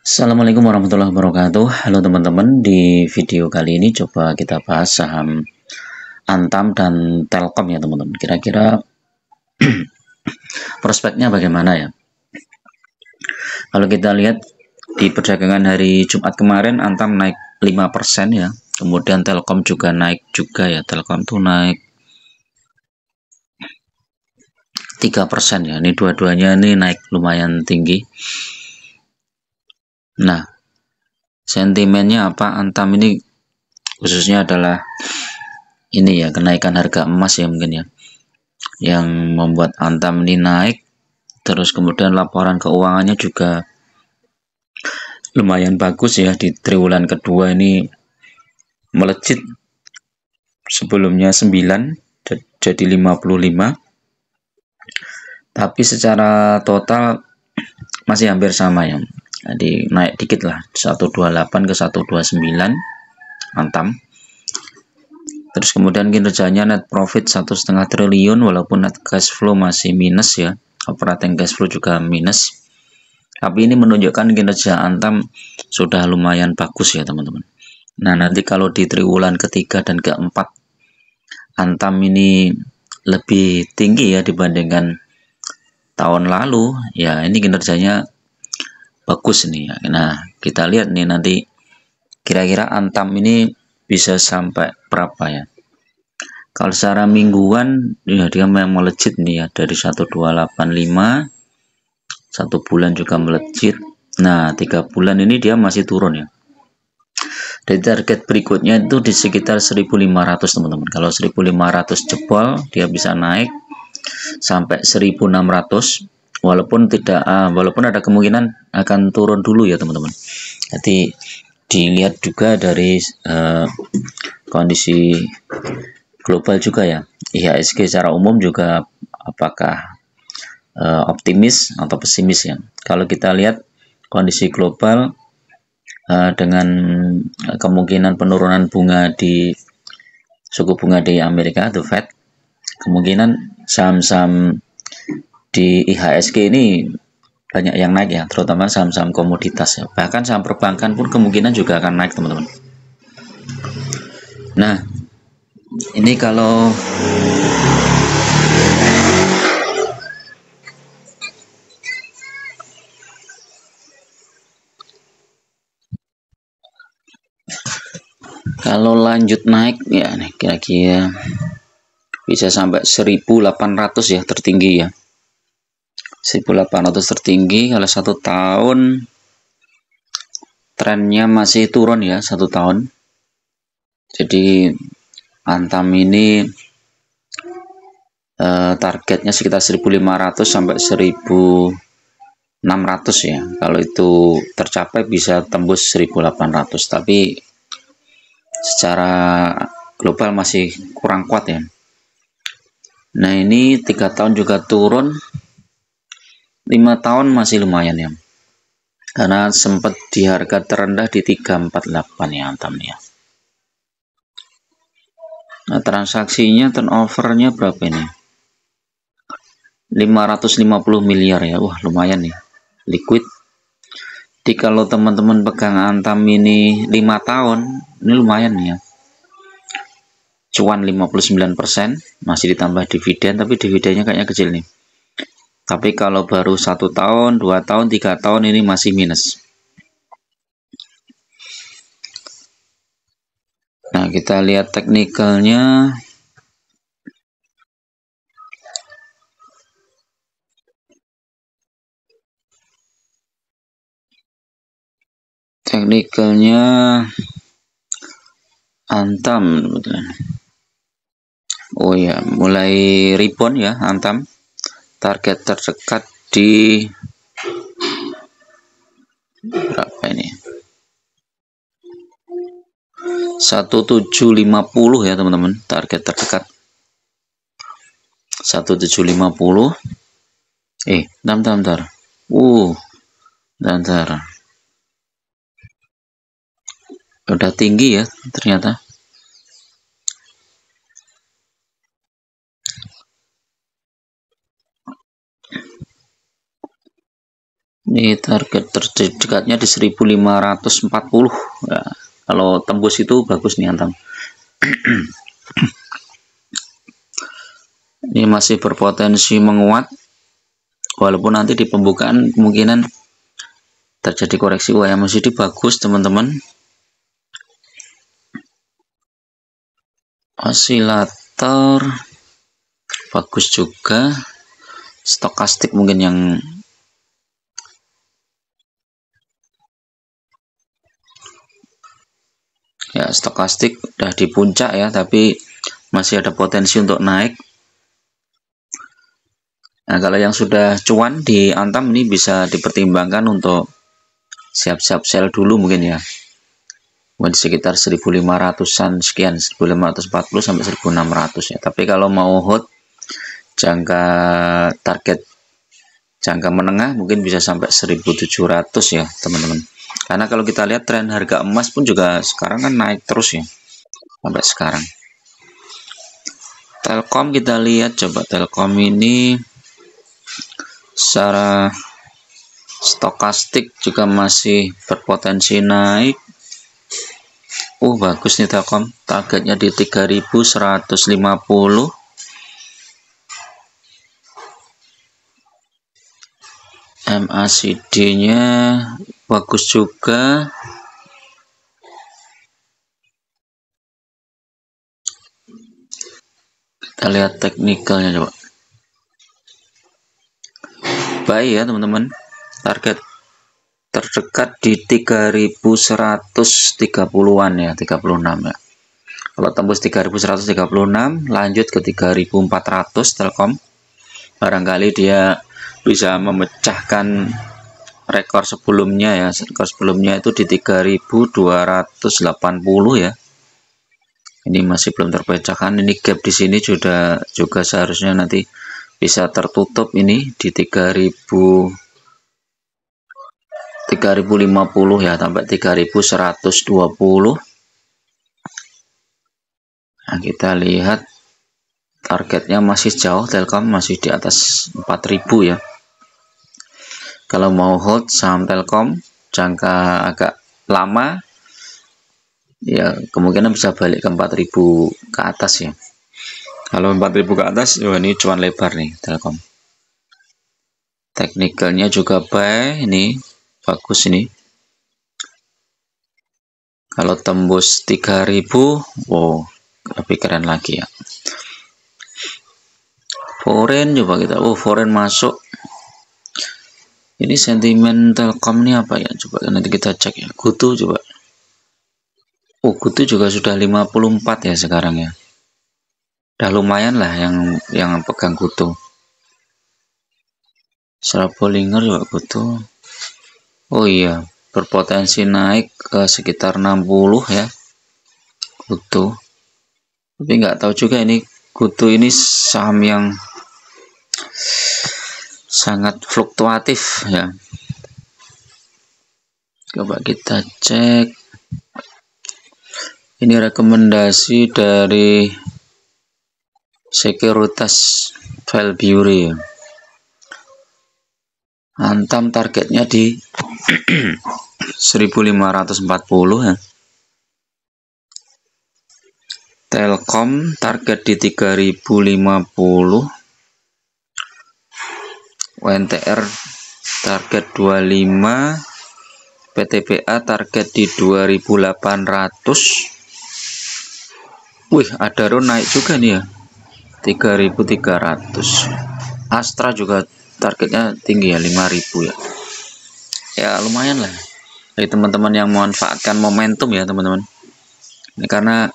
Assalamualaikum warahmatullahi wabarakatuh. Halo teman-teman, di video kali ini coba kita bahas saham Antam dan Telkom ya teman-teman. Kira-kira prospeknya bagaimana ya? Kalau kita lihat di perdagangan hari Jumat kemarin Antam naik 5% ya. Kemudian Telkom juga naik juga ya. Telkom tuh naik 3% ya. Ini dua-duanya ini naik lumayan tinggi. Nah, sentimennya apa? Antam ini khususnya adalah ini ya, kenaikan harga emas ya mungkin ya, yang membuat Antam ini naik. Terus kemudian laporan keuangannya juga lumayan bagus ya, di triwulan kedua ini melejit, sebelumnya 9 jadi 55, tapi secara total masih hampir sama ya. Jadi naik dikit lah, 128 ke 129 Antam. Terus kemudian kinerjanya net profit 1,5 triliun walaupun net cash flow masih minus ya. Operating cash flow juga minus. Tapi ini menunjukkan kinerja Antam sudah lumayan bagus ya teman-teman. Nah, nanti kalau di triwulan ketiga dan keempat Antam ini lebih tinggi ya dibandingkan tahun lalu, ya ini kinerjanya bagus nih ya. Nah, kita lihat nih nanti kira-kira Antam ini bisa sampai berapa ya. Kalau secara mingguan ya dia memang melejit nih ya, dari 1285, satu bulan juga melejit. Nah, 3 bulan ini dia masih turun ya. Dari target berikutnya itu di sekitar 1.500 teman-teman. Kalau 1.500 jebol dia bisa naik sampai 1.600, walaupun ada kemungkinan akan turun dulu ya teman-teman. Jadi dilihat juga dari kondisi global juga ya. IHSG secara umum juga apakah optimis atau pesimis ya. Kalau kita lihat kondisi global dengan kemungkinan penurunan bunga di suku bunga di Amerika, The Fed, kemungkinan saham-saham di IHSG ini banyak yang naik ya, terutama saham-saham komoditas ya. Bahkan saham perbankan pun kemungkinan juga akan naik teman-teman. Nah, ini kalau lanjut naik ya nih kira-kira bisa sampai 1.800 ya tertinggi ya. 1.800 tertinggi. Kalau 1 tahun trennya masih turun ya, 1 tahun. Jadi Antam ini targetnya sekitar 1.500 sampai 1.600 ya. Kalau itu tercapai bisa tembus 1.800, tapi secara global masih kurang kuat ya. Nah, ini 3 tahun juga turun, 5 tahun masih lumayan ya, karena sempat di harga terendah di 348 ya Antam ya. Nah, transaksinya turnovernya berapa ini? 550 miliar ya. Wah, lumayan ya, liquid. Jadi kalau teman-teman pegang Antam ini 5 tahun, ini lumayan ya. Cuan 59%, masih ditambah dividen, tapi dividennya kayaknya kecil nih. Tapi kalau baru 1 tahun, 2 tahun, 3 tahun ini masih minus. Nah, kita lihat teknikalnya. Teknikalnya Antam. Oh ya, mulai rebound ya Antam. Target terdekat di berapa ini? 1750 ya teman-teman, target terdekat 1750. Bentar. Bentar. Udah tinggi ya ternyata. Ini target terdekatnya di 1540 ya. Kalau tembus itu bagus nih Antam. Ini masih berpotensi menguat, walaupun nanti di pembukaan kemungkinan terjadi koreksi. Wah, yang masih bagus teman-teman. Osilator bagus juga. Stokastik mungkin yang ya, stokastik udah di puncak ya, tapi masih ada potensi untuk naik. Nah, kalau yang sudah cuan di Antam ini bisa dipertimbangkan untuk siap-siap sell dulu mungkin ya. Mungkin sekitar 1500-an sekian, 1540 sampai 1600 ya. Tapi kalau mau hold jangka target jangka menengah mungkin bisa sampai 1700 ya, teman-teman. Karena kalau kita lihat tren harga emas pun juga sekarang kan naik terus ya. Sampai sekarang. Telkom kita lihat, coba Telkom ini secara stokastik juga masih berpotensi naik. Bagus nih Telkom, targetnya di 3150. MACD-nya bagus juga. Kita lihat teknikalnya coba. Baik ya teman-teman, target terdekat di 3130-an ya, 36 ya. Kalau tembus 3136 lanjut ke 3400 Telkom, barangkali dia bisa memecahkan rekor sebelumnya ya. Rekor sebelumnya itu di 3280 ya. Ini masih belum terpecahkan. Ini gap di sini juga seharusnya nanti bisa tertutup ini di 3050 ya, sampai 3120. Nah, kita lihat targetnya masih jauh, Telkom masih di atas 4000 ya. Kalau mau hold saham Telkom jangka agak lama ya, kemungkinan bisa balik ke 4000 ke atas ya. Kalau 4000 ke atas, ini cuan lebar nih Telkom. Teknikalnya juga baik, ini bagus ini. Kalau tembus 3000, wow, lebih keren lagi ya. Foreign coba kita, foreign masuk. Ini sentimen Telkom ini apa ya? Coba nanti kita cek ya. Kutu coba. Kutu juga sudah 54 ya sekarang ya. Udah lumayan lah yang pegang kutu. Bollinger juga kutu. Oh iya, berpotensi naik ke sekitar 60 ya. Kutu. Tapi nggak tahu juga ini kutu ini saham yang sangat fluktuatif ya. Coba kita cek. Ini rekomendasi dari Sekuritas Valbury. Antam targetnya di 1540 ya. Telkom target di 3050. UNTR target 25. PTBA target di 2800. Wih, Adaro naik juga nih ya, 3300. Astra juga targetnya tinggi ya, 5000 ya. Ya lumayan lah dari teman-teman yang memanfaatkan momentum ya teman-teman. Ini karena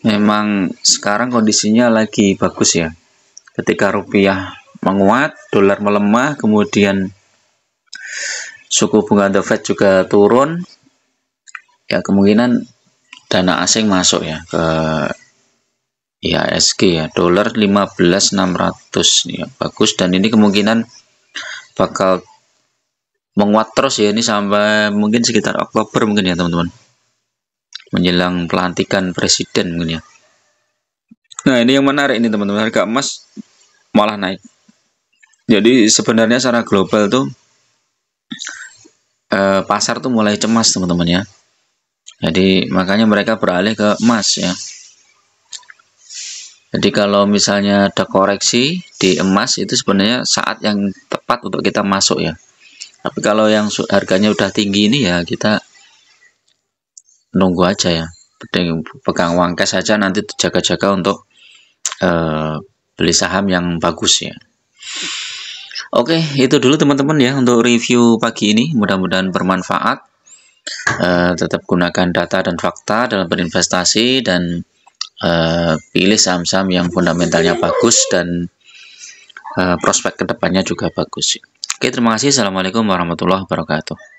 memang sekarang kondisinya lagi bagus ya. Ketika rupiah menguat, dolar melemah, kemudian suku bunga The Fed juga turun, ya kemungkinan dana asing masuk ya ke IHSG ya. Dolar 15.600 ya, bagus, dan ini kemungkinan bakal menguat terus ya, ini sampai mungkin sekitar Oktober mungkin ya teman-teman, menjelang pelantikan presiden mungkin ya. Nah, ini yang menarik ini teman-teman, harga emas malah naik. Jadi sebenarnya secara global tuh pasar tuh mulai cemas teman-teman ya. Jadi makanya mereka beralih ke emas ya. Jadi kalau misalnya ada koreksi di emas itu sebenarnya saat yang tepat untuk kita masuk ya. Tapi kalau yang harganya udah tinggi ini ya kita nunggu aja ya. Pegang uang cash saja, nanti jaga-jaga untuk beli saham yang bagus ya. Oke, itu dulu teman-teman ya untuk review pagi ini. Mudah-mudahan bermanfaat. Tetap gunakan data dan fakta dalam berinvestasi dan pilih saham-saham yang fundamentalnya bagus dan prospek kedepannya juga bagus. Oke, terima kasih. Assalamualaikum warahmatullahi wabarakatuh.